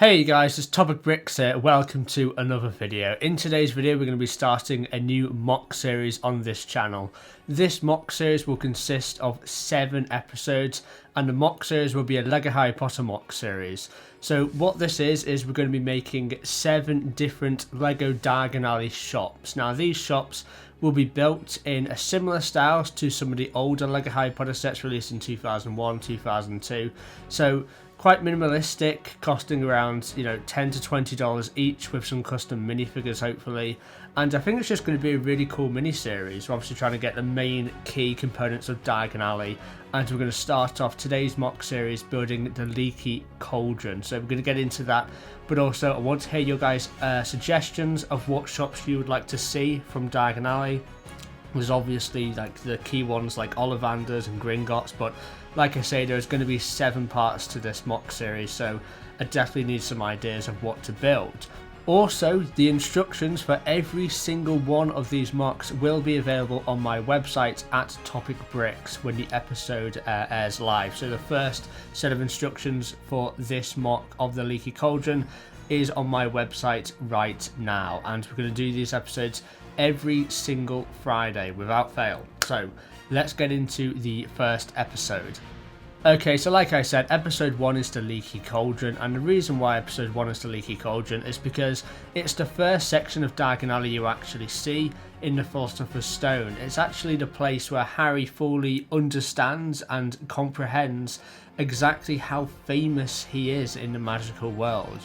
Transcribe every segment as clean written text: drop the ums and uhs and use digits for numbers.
Hey guys, it's TopicBricks here. Welcome to another video. In today's video, we're going to be starting a new MOC series on this channel. This MOC series will consist of 7 episodes, and the MOC series will be a LEGO Harry Potter MOC series. So what this is we're going to be making 7 different LEGO Diagon Alley shops. Now these shops will be built in a similar style to some of the older LEGO Harry Potter sets released in 2001, 2002. So quite minimalistic, costing around $10 to $20 each, with some custom minifigures hopefully. And I think it's just going to be a really cool mini series. We're obviously trying to get the main key components of Diagon Alley, and we're going to start off today's MOC series building the Leaky Cauldron. So we're going to get into that, but also I want to hear your guys' suggestions of what shops you would like to see from Diagon Alley. There's obviously like the key ones like Ollivander's and Gringotts, but like I say, there's going to be 7 parts to this MOC series, so I definitely need some ideas of what to build. Also, the instructions for every single one of these MOCs will be available on my website at TopicBricks when the episode airs live. So the first set of instructions for this MOC of the Leaky Cauldron is on my website right now, and we're going to do these episodes every single Friday without fail. So let's get into the first episode. Okay, so like I said, episode 1 is the Leaky Cauldron, and the reason why episode 1 is the Leaky Cauldron is because it's the first section of Diagon Alley you actually see in the Philosopher's Stone. It's actually the place where Harry fully understands and comprehends exactly how famous he is in the magical world.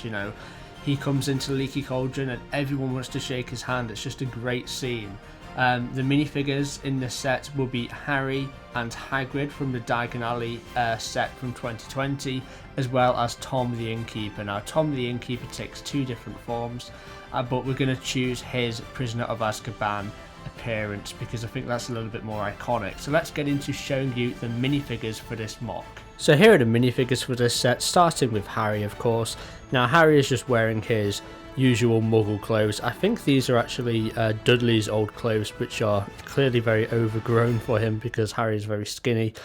He comes into the Leaky Cauldron and everyone wants to shake his hand. It's just a great scene. The minifigures in this set will be Harry and Hagrid from the Diagon Alley set from 2020, as well as Tom the Innkeeper. Now, Tom the Innkeeper takes 2 different forms, but we're going to choose his Prisoner of Azkaban appearance because I think that's a little bit more iconic. So let's get into showing you the minifigures for this MOC. So here are the minifigures for this set, starting with Harry, of course. Now, Harry is just wearing his usual Muggle clothes. I think these are actually Dudley's old clothes, which are clearly very overgrown for him because Harry is very skinny.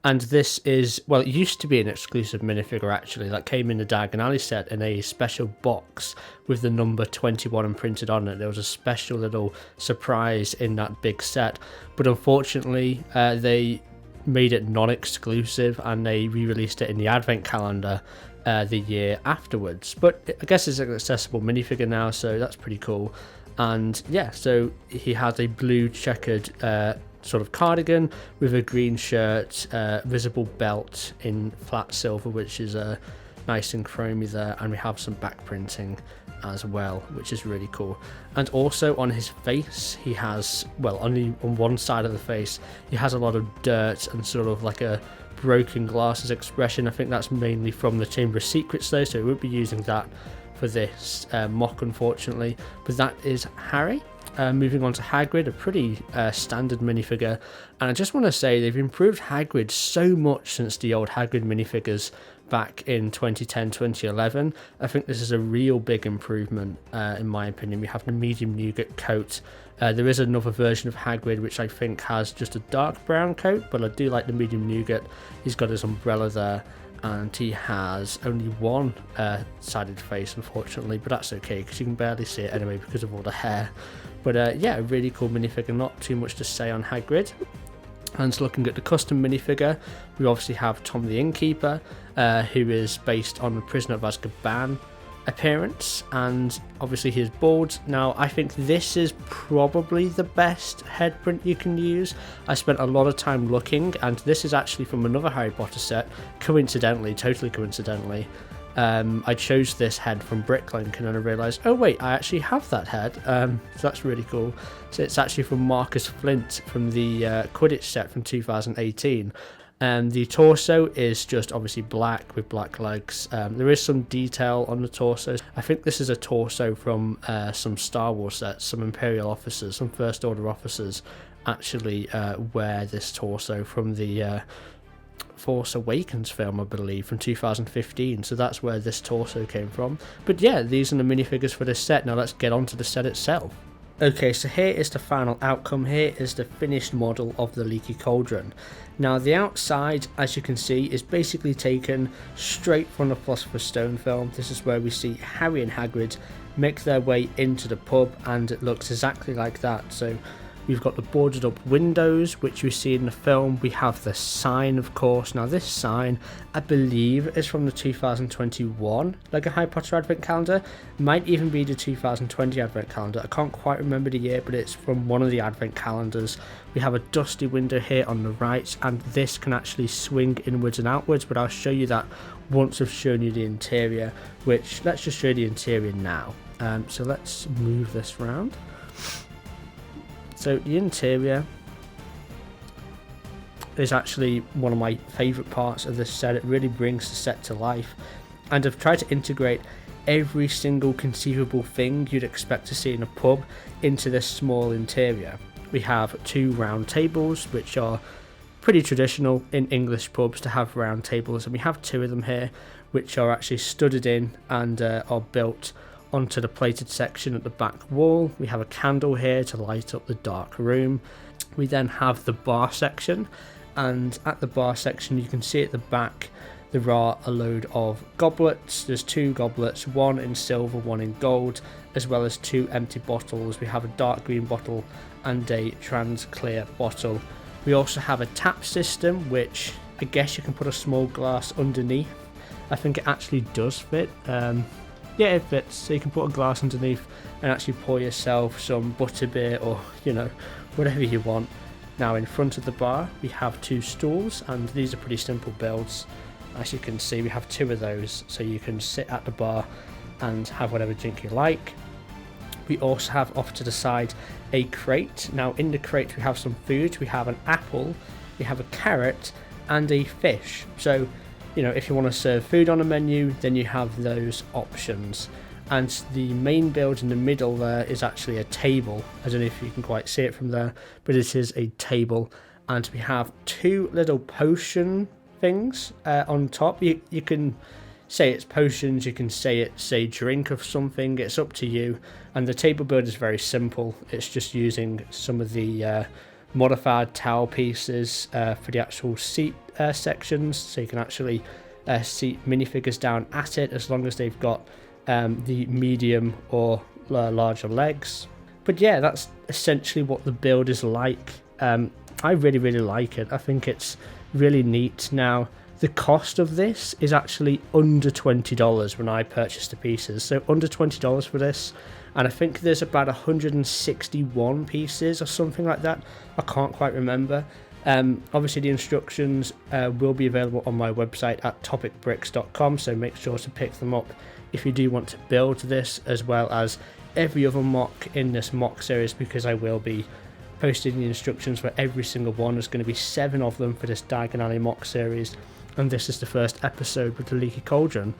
And this is, well, it used to be an exclusive minifigure actually that came in the Diagon Alley set in a special box with the number 21 imprinted on it. There was a special little surprise in that big set, but unfortunately they made it non-exclusive and they re-released it in the advent calendar the year afterwards. But I guess it's an accessible minifigure now, so that's pretty cool. And yeah, so he has a blue checkered sort of cardigan with a green shirt, visible belt in flat silver, which is nice and chromy there, and we have some back printing as well, which is really cool. And also on his face, he has, well, only on one side of the face, he has a lot of dirt and sort of like a broken glasses expression. I think that's mainly from the Chamber of Secrets though, so we won't be using that for this MOC unfortunately. But that is Harry. Moving on to Hagrid, a pretty standard minifigure, and I just want to say they've improved Hagrid so much since the old Hagrid minifigures back in 2010, 2011. I think this is a real big improvement in my opinion. We have the medium nougat coat. There is another version of Hagrid which I think has just a dark brown coat, but I do like the medium nougat. He's got his umbrella there, and he has only one sided face unfortunately, but that's okay because you can barely see it anyway because of all the hair. But yeah, a really cool minifigure, not too much to say on Hagrid. And looking at the custom minifigure, we obviously have Tom the Innkeeper, who is based on the Prisoner of Azkaban appearance, and obviously he is bald. Now I think this is probably the best head print you can use. I spent a lot of time looking, and this is actually from another Harry Potter set, coincidentally, totally coincidentally. I chose this head from Bricklink and then I realised, oh wait, I actually have that head, so that's really cool. So it's actually from Marcus Flint from the Quidditch set from 2018. The torso is just obviously black with black legs. There is some detail on the torso. I think this is a torso from some Star Wars sets. Some Imperial officers, some First Order officers actually wear this torso from the Force Awakens film, I believe, from 2015. So that's where this torso came from. But yeah, these are the minifigures for this set. Now let's get on to the set itself. Okay, so here is the final outcome. Here is the finished model of the Leaky Cauldron. Now the outside, as you can see, is basically taken straight from the Philosopher's Stone film. This is where we see Harry and Hagrid make their way into the pub, and it looks exactly like that. So we've got the boarded up windows, which we see in the film. We have the sign, of course. Now this sign, I believe, is from the 2021 Lego Harry Potter Advent Calendar. Might even be the 2020 Advent Calendar. I can't quite remember the year, but it's from one of the Advent calendars. We have a dusty window here on the right, and this can actually swing inwards and outwards, but I'll show you that once I've shown you the interior, which let's just show you the interior now. So let's move this around. So the interior is actually one of my favourite parts of this set. It really brings the set to life, and I've tried to integrate every single conceivable thing you'd expect to see in a pub into this small interior. We have 2 round tables, which are pretty traditional in English pubs to have round tables, and we have 2 of them here, which are actually studded in and are built onto the plated section at the back wall. We have a candle here to light up the dark room. We then have the bar section, and at the bar section you can see at the back there are a load of goblets. There's 2 goblets, one in silver, one in gold, as well as 2 empty bottles. We have a dark green bottle and a trans clear bottle. We also have a tap system, which I guess you can put a small glass underneath. I think it actually does fit. Yeah, it fits, so you can put a glass underneath and actually pour yourself some butterbeer or, you know, whatever you want. Now in front of the bar we have 2 stools, and these are pretty simple builds. As you can see, we have 2 of those, so you can sit at the bar and have whatever drink you like. We also have off to the side a crate. Now in the crate we have some food. We have an apple, we have a carrot and a fish. So, you know, if you want to serve food on a menu, then you have those options. And the main build in the middle there is actually a table. I don't know if you can quite see it from there, but it is a table. And we have 2 little potion things on top. You can say it's potions, you can say it's a drink of something, it's up to you. And the table build is very simple. It's just using some of the modified towel pieces for the actual seat sections, so you can actually seat minifigures down at it as long as they've got the medium or larger legs. But yeah, that's essentially what the build is like. I really like it. I think it's really neat. Now the cost of this is actually under $20 when I purchased the pieces, so under $20 for this. And I think there's about 161 pieces or something like that. I can't quite remember. Obviously the instructions will be available on my website at TopicBricks.com, so make sure to pick them up if you do want to build this, as well as every other mock in this mock series, because I will be posting the instructions for every single one. There's going to be 7 of them for this Diagon Alley mock series, and this is the first episode with the Leaky Cauldron.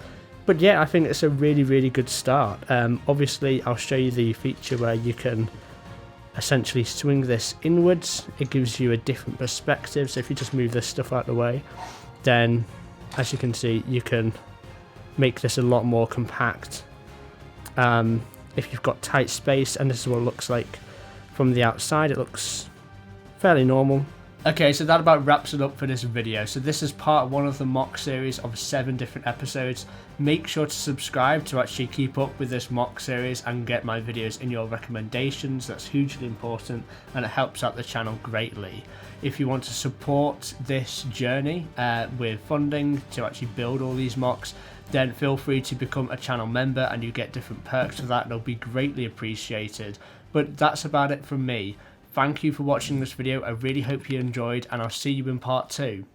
But yeah, I think it's a really good start. Obviously I'll show you the feature where you can essentially swing this inwards. It gives you a different perspective, so if you just move this stuff out of the way, then as you can see you can make this a lot more compact if you've got tight space. And this is what it looks like from the outside. It looks fairly normal. Okay, so that about wraps it up for this video. So this is part 1 of the mock series of 7 different episodes. Make sure to subscribe to actually keep up with this mock series and get my videos in your recommendations. That's hugely important, and it helps out the channel greatly. If you want to support this journey with funding to actually build all these mocks, then feel free to become a channel member and you get different perks for that. They'll be greatly appreciated. But that's about it from me. Thank you for watching this video. I really hope you enjoyed, and I'll see you in part 2.